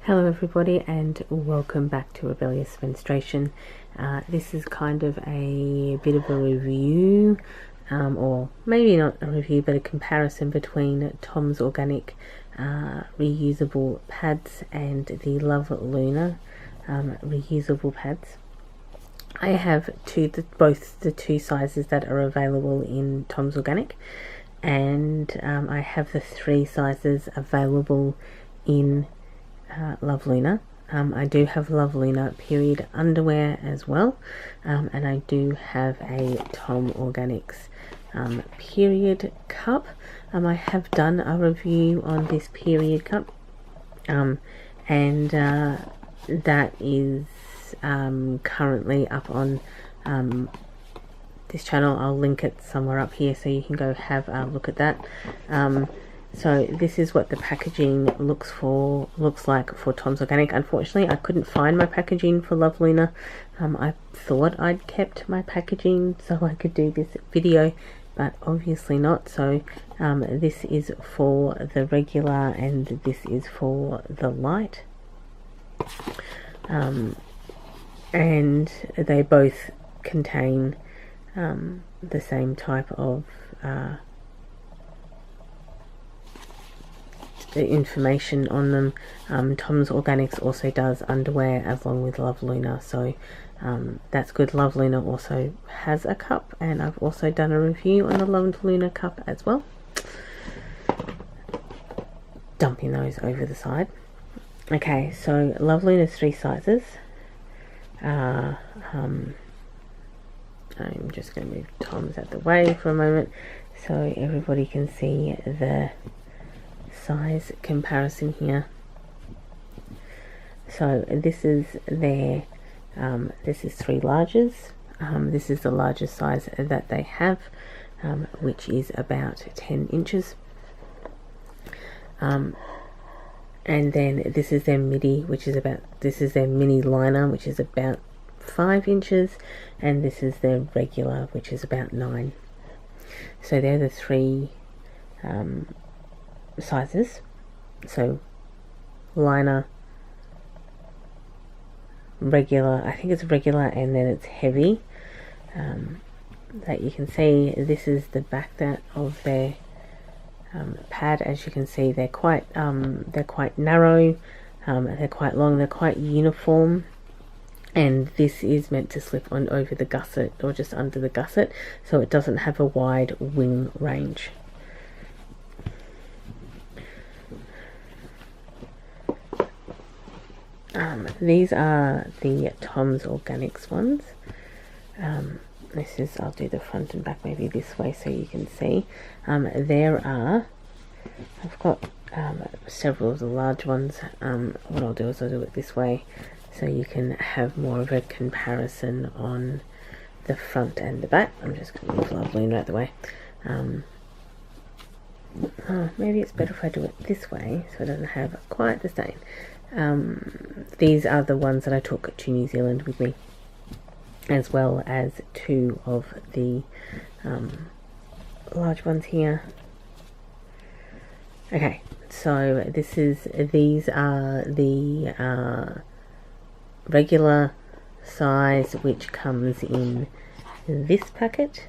Hello everybody and welcome back to Rebellious Menstruation. This is kind of a bit of a review, or maybe not a review but a comparison between Tom's Organic reusable pads and the Love Luna reusable pads. I have both the two sizes that are available in Tom's Organic, and I have the 3 sizes available in Love Luna. I do have Love Luna period underwear as well, and I do have a Tom Organics period cup. I have done a review on this period cup, and that is currently up on this channel. I'll link it somewhere up here so you can go have a look at that. So this is what the packaging looks like for Tom's Organic. Unfortunately, I couldn't find my packaging for Love Luna. I thought I'd kept my packaging so I could do this video, but obviously not. So this is for the regular and this is for the light. And they both contain the same type of the information on them. Tom's Organics also does underwear along with Love Luna, so that's good. Love Luna also has a cup, and I've also done a review on the Love Luna cup as well. Dumping those over the side. Okay, so Love Luna's 3 sizes. I'm just going to move Tom's out the way for a moment so everybody can see the size comparison here. So this is their this is 3 larges. This is the largest size that they have, which is about 10 inches. And then this is their midi, this is their mini liner, which is about 5 inches, and this is their regular, which is about 9. So they're the 3 sizes. So liner, regular, I think it's regular, and then it's heavy. That you can see, this is the back of their pad. As you can see, they're quite narrow, they're quite long, they're quite uniform, and this is meant to slip on over the gusset or just under the gusset, so it doesn't have a wide wing range. These are the Tom's Organics ones. I'll do the front and back maybe this way so you can see. I've got several of the large ones. What I'll do is I'll do it this way so you can have more of a comparison on the front and the back. I'm just going to move Love Luna out the way. Maybe it's better if I do it this way so it doesn't have quite the stain. These are the ones that I took to New Zealand with me, as well as 2 of the large ones here. Okay, so these are the regular size, which comes in this packet.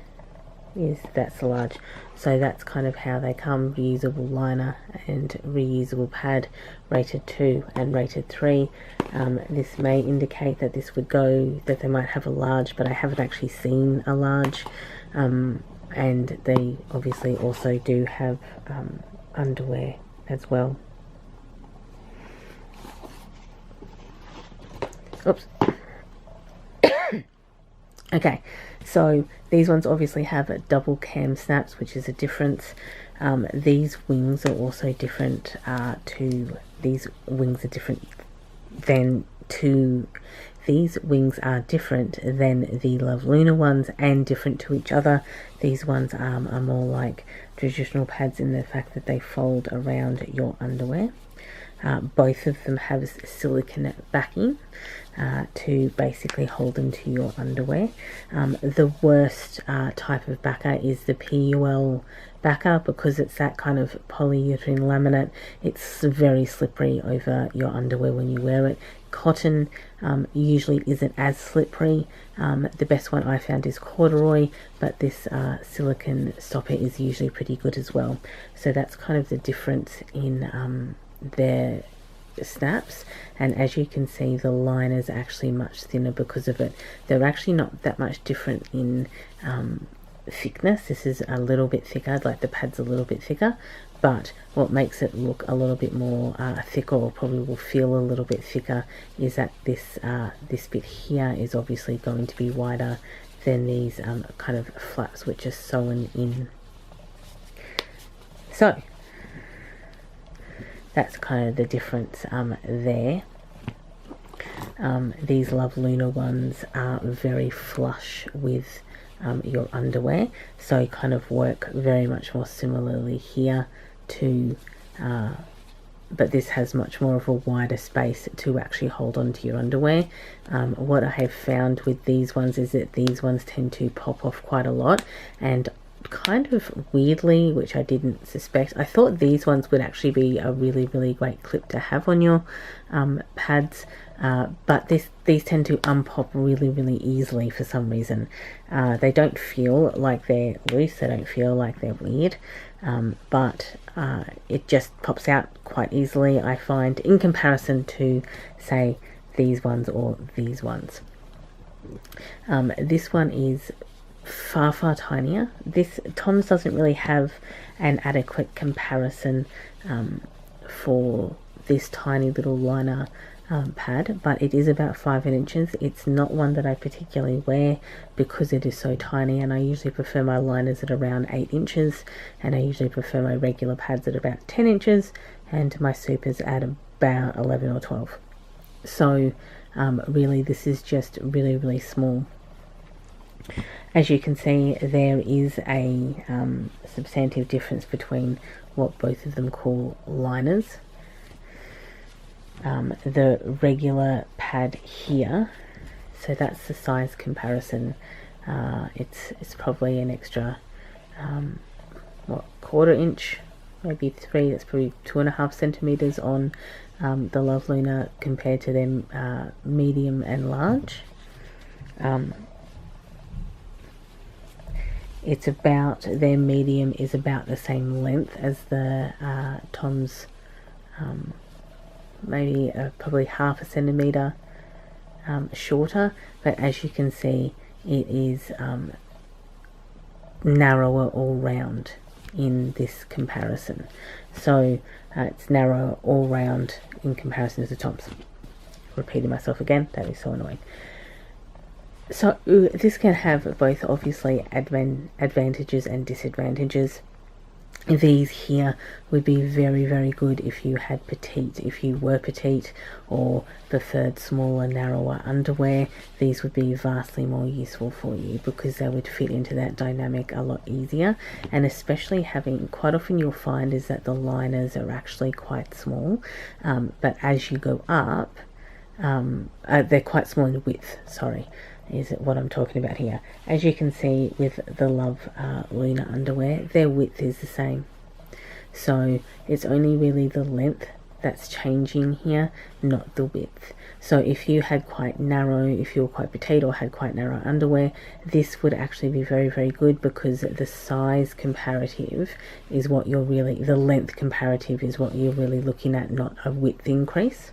That's large, so that's kind of how they come: reusable liner and reusable pad, rated 2 and rated 3. This may indicate that that they might have a large, but I haven't actually seen a large. And they obviously also do have underwear as well. Oops. Okay, so these ones obviously have a double cam snaps, which is a difference. These wings are also different. These wings are different than the Love Luna ones, and different to each other. These ones are more like traditional pads in the fact that they fold around your underwear. both of them have silicone backing to basically hold them to your underwear. The worst type of backer is the PUL backer, because it's that kind of polyurethane laminate. It's very slippery over your underwear when you wear it. Cotton usually isn't as slippery. The best one I found is corduroy, but this silicone stopper is usually pretty good as well. So that's kind of the difference in their snaps. And as you can see, the line is actually much thinner because of it. They're actually not that much different in thickness. This is a little bit thicker, like the pad's a little bit thicker, but what makes it look a little bit more thicker, or probably will feel a little bit thicker, is that this bit here is obviously going to be wider than these kind of flaps which are sewn in. So that's kind of the difference there. These Love Luna ones are very flush with your underwear, so kind of work very much more similarly here to but this has much more of a wider space to actually hold on to your underwear. What I have found with these ones is that these ones tend to pop off quite a lot, and kind of weirdly, which I didn't suspect, I thought these ones would actually be a really great clip to have on your pads, but these tend to unpop really easily for some reason. They don't feel like they're loose, they don't feel like they're weird, but it just pops out quite easily, I find, in comparison to, say, these ones or these ones. This one is far tinier. This Tom's doesn't really have an adequate comparison for this tiny little liner pad, but it is about 5 inches. It's not one that I particularly wear because it is so tiny, and I usually prefer my liners at around 8 inches, and I usually prefer my regular pads at about 10 inches and my supers at about 11 or 12. So really this is just really small. As you can see, there is a substantive difference between what both of them call liners. The regular pad here, so that's the size comparison. It's probably an extra what, 1/4 inch, maybe 3. That's probably 2.5 centimeters on the Love Luna compared to them medium and large. It's about, their medium is about the same length as the Tom's, maybe probably 1/2 centimeter shorter, but as you can see, it is narrower all round in this comparison. So it's narrower all round in comparison to the Tom's. Repeating myself again, that is so annoying. So this can have both obviously advantages and disadvantages. These here would be very good if you had petite, if you were petite or preferred smaller, narrower underwear. These would be vastly more useful for you because they would fit into that dynamic a lot easier, and especially having, quite often you'll find is that the liners are actually quite small, but as you go up, they're quite small in width, sorry, is what I'm talking about here. As you can see with the Love Luna underwear, their width is the same. So it's only really the length that's changing here, not the width. So if you had quite narrow, if you were quite petite or had quite narrow underwear, this would actually be very good because the size comparative is what you're really, the length comparative is what you're really looking at, not a width increase.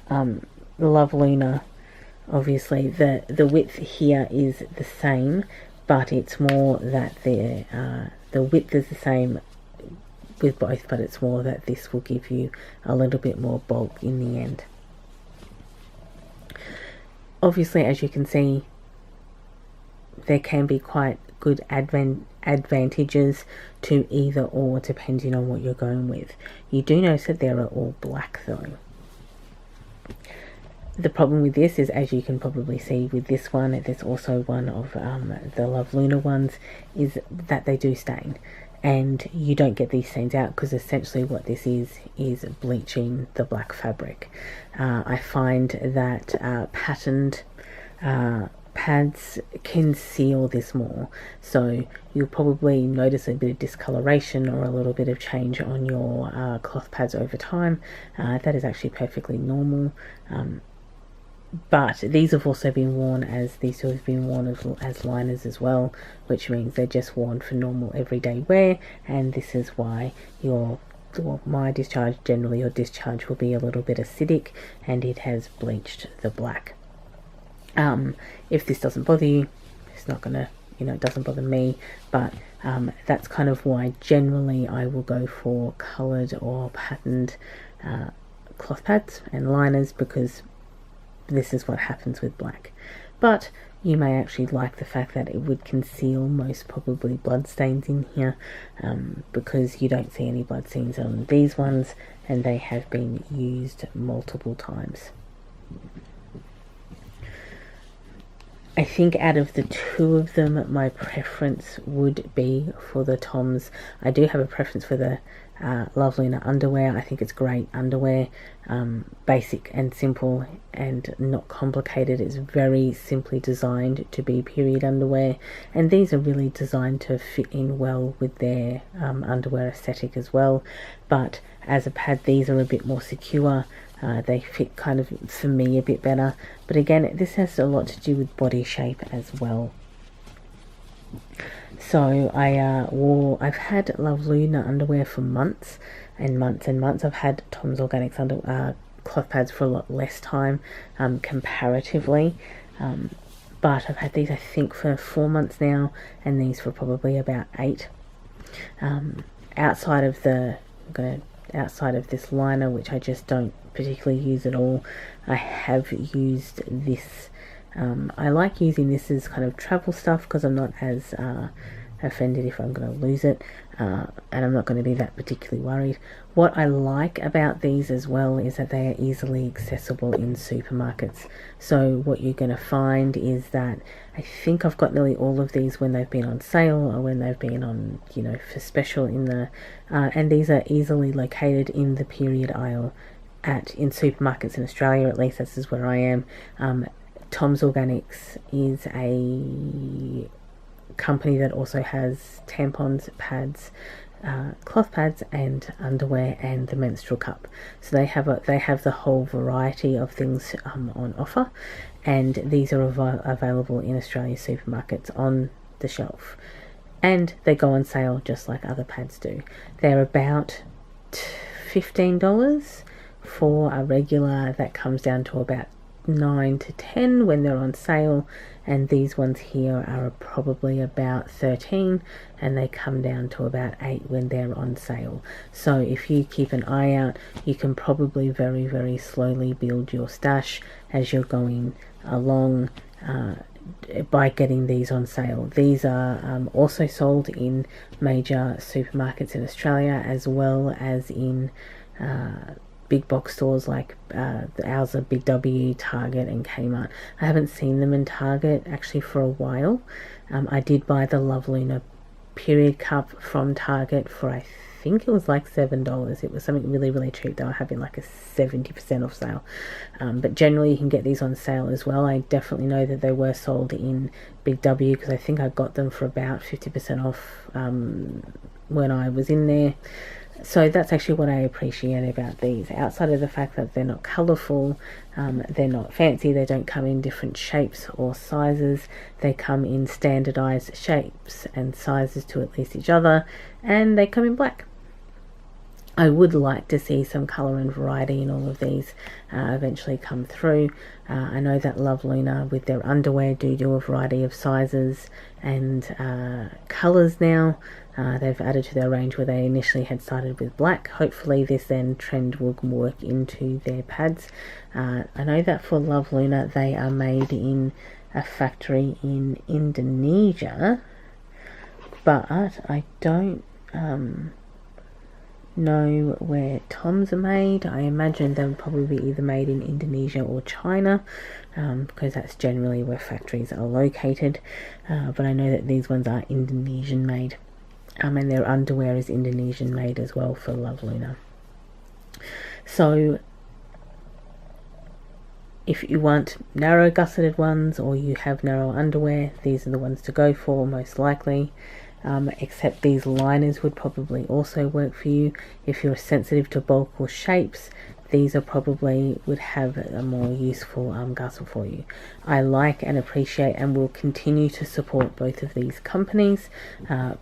The Love Luna, obviously the width here is the same, but it's more that the width is the same with both, but it's more that this will give you a little bit more bulk in the end. Obviously, as you can see, there can be quite good advantages to either or depending on what you're going with. You do notice that they are all black though. The problem with this is, as you can probably see with this one, there's also one of the Love Luna ones, is that they do stain. and you don't get these stains out, because essentially what this is bleaching the black fabric. I find that patterned pads conceal this more, so you'll probably notice a bit of discoloration or a little bit of change on your cloth pads over time. That is actually perfectly normal. But these have also been worn as as liners as well, which means they're just worn for normal everyday wear, and this is why my discharge, generally your discharge, will be a little bit acidic, and it has bleached the black. If this doesn't bother you, it's not gonna, it doesn't bother me, but that's kind of why generally I will go for coloured or patterned cloth pads and liners, because this is what happens with black. But you may actually like the fact that it would conceal most probably blood stains in here, because you don't see any blood stains on these ones, and they have been used multiple times. I think out of the two of them, my preference would be for the Toms. I do have a preference for the Love Luna underwear. I think it's great underwear, basic and simple and not complicated. It's very simply designed to be period underwear, and these are really designed to fit in well with their underwear aesthetic as well. But as a pad, these are a bit more secure. They fit kind of, for me, a bit better. But again, this has a lot to do with body shape as well. So I've had Love Luna underwear for months and months and months. I've had Tom's Organics cloth pads for a lot less time, comparatively. But I've had these, I think, for 4 months now, and these for probably about 8. Outside of this liner, which I just don't particularly use at all, I have used this. I like using this as kind of travel stuff, because I'm not as offended if I'm going to lose it, and I'm not going to be that particularly worried. What I like about these as well is that they are easily accessible in supermarkets. So what you're going to find is that I think I've got nearly all of these when they've been on sale, or when they've been on, for special in the, and these are easily located in the period aisle in supermarkets in Australia. At least this is where I am. Tom's Organics is a company that also has tampons, pads, cloth pads and underwear, and the menstrual cup. So they have the whole variety of things on offer, and these are available in Australia supermarkets on the shelf, and they go on sale just like other pads do. They're about $15 for a regular. That comes down to about 9 to 10 when they're on sale, and these ones here are probably about 13, and they come down to about 8 when they're on sale. So if you keep an eye out, you can probably very, very slowly build your stash as you're going along, by getting these on sale. These are also sold in major supermarkets in Australia, as well as in big box stores like ours are Big W, Target and Kmart. I haven't seen them in Target actually for a while. I did buy the Love Luna period cup from Target for, I think it was like $7. It was something really, really cheap. They were having like a 70% off sale. But generally you can get these on sale as well. I definitely know that they were sold in Big W, because I think I got them for about 50% off when I was in there. So that's actually what I appreciate about these. Outside of the fact that they're not colourful, they're not fancy, they don't come in different shapes or sizes, they come in standardised shapes and sizes to at least each other, and they come in black. I would like to see some colour and variety in all of these eventually come through. I know that Love Luna with their underwear do a variety of sizes and colours now. They've added to their range where they initially had started with black. Hopefully this then trend will work into their pads. I know that for Love Luna they are made in a factory in Indonesia, but I don't know where Tom's are made. I imagine they'll probably be either made in Indonesia or China, because that's generally where factories are located, but I know that these ones are Indonesian made. and their underwear is Indonesian made as well for Love Luna. So if you want narrow gusseted ones, or you have narrow underwear, these are the ones to go for most likely. Except these liners would probably also work for you. If you're sensitive to bulk or shapes, these are probably would have a more useful gussel for you. I like and appreciate and will continue to support both of these companies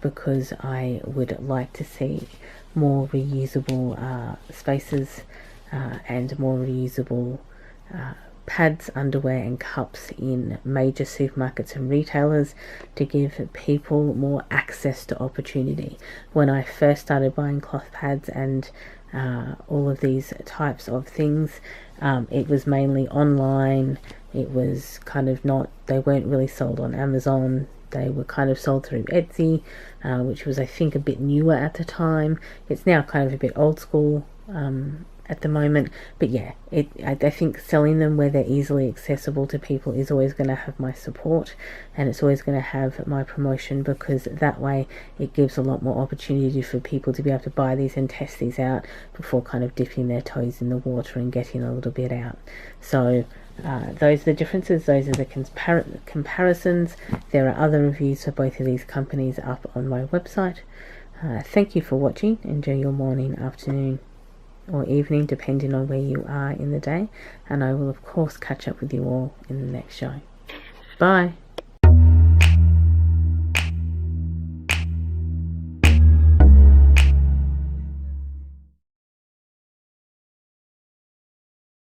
because I would like to see more reusable spaces and more reusable pads, underwear and cups in major supermarkets and retailers to give people more access to opportunity. When I first started buying cloth pads and all of these types of things, it was mainly online. It was kind of not, they weren't really sold on Amazon. They were kind of sold through Etsy, which was, I think, a bit newer at the time. It's now kind of a bit old school at the moment, but yeah, I think selling them where they're easily accessible to people is always going to have my support, and it's always going to have my promotion, because that way it gives a lot more opportunity for people to be able to buy these and test these out before kind of dipping their toes in the water and getting a little bit out. So those are the differences, those are the comparisons. There are other reviews for both of these companies up on my website. Thank you for watching. Enjoy your morning, afternoon or evening, depending on where you are in the day, and I will of course catch up with you all in the next show. Bye.